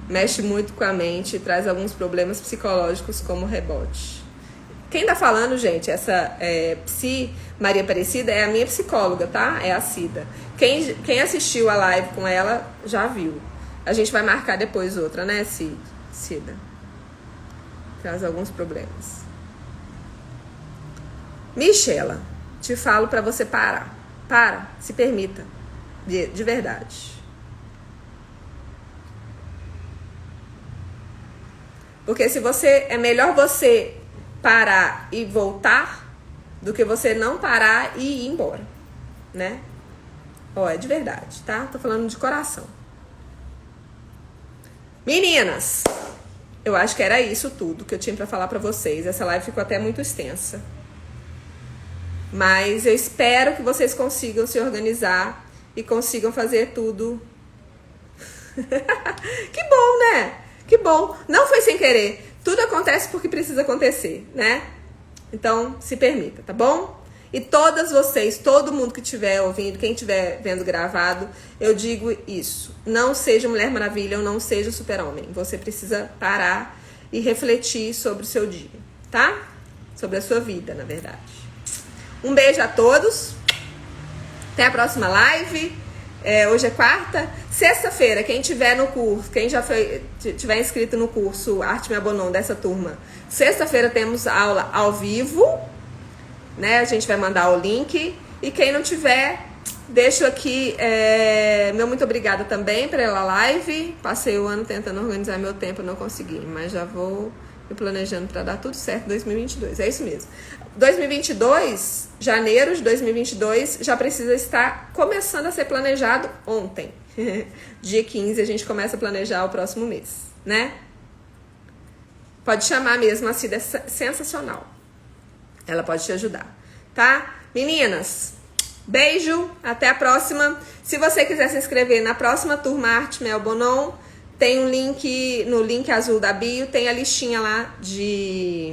Mexe muito com a mente e traz alguns problemas psicológicos como rebote. Quem tá falando, gente, essa Psi Maria Aparecida é a minha psicóloga, tá? É a Cida. Quem assistiu a live com ela já viu. A gente vai marcar depois outra, né, Cida? Traz alguns problemas. Michela, te falo pra você parar. Para, se permita. De verdade. Porque é melhor você parar e voltar do que você não parar e ir embora, né? É de verdade, tá? Tô falando de coração. Meninas, eu acho que era isso tudo que eu tinha pra falar pra vocês. Essa live ficou até muito extensa. Mas eu espero que vocês consigam se organizar e consigam fazer tudo. Que bom, né? Que bom. Não foi sem querer. Tudo acontece porque precisa acontecer, né? Então, se permita, tá bom? E todas vocês, todo mundo que estiver ouvindo, quem estiver vendo gravado, eu digo isso. Não seja Mulher Maravilha ou não seja Super-Homem. Você precisa parar e refletir sobre o seu dia, tá? Sobre a sua vida, na verdade. Um beijo a todos. Até a próxima live. Hoje é quarta. Sexta-feira, quem tiver no curso, quem já tiver inscrito no curso Arte Me Abonou dessa turma, sexta-feira temos aula ao vivo, né? A gente vai mandar o link. E quem não tiver, deixo aqui meu muito obrigada também pela live. Passei o ano tentando organizar meu tempo, não consegui, mas já vou me planejando para dar tudo certo em 2022. É isso mesmo. 2022, janeiro de 2022, já precisa estar começando a ser planejado ontem. Dia 15 a gente começa a planejar o próximo mês, né? Pode chamar mesmo, a Cida é sensacional. Ela pode te ajudar, tá? Meninas, beijo, até a próxima. Se você quiser se inscrever na próxima turma Arte Me Abonou, tem um link, no link azul da bio, tem a listinha lá de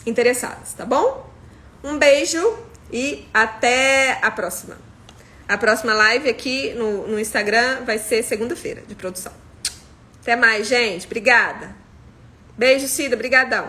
interessados, tá bom? Um beijo e até a próxima. A próxima live aqui no Instagram vai ser segunda-feira de produção. Até mais, gente. Obrigada. Beijo, Cida. Brigadão.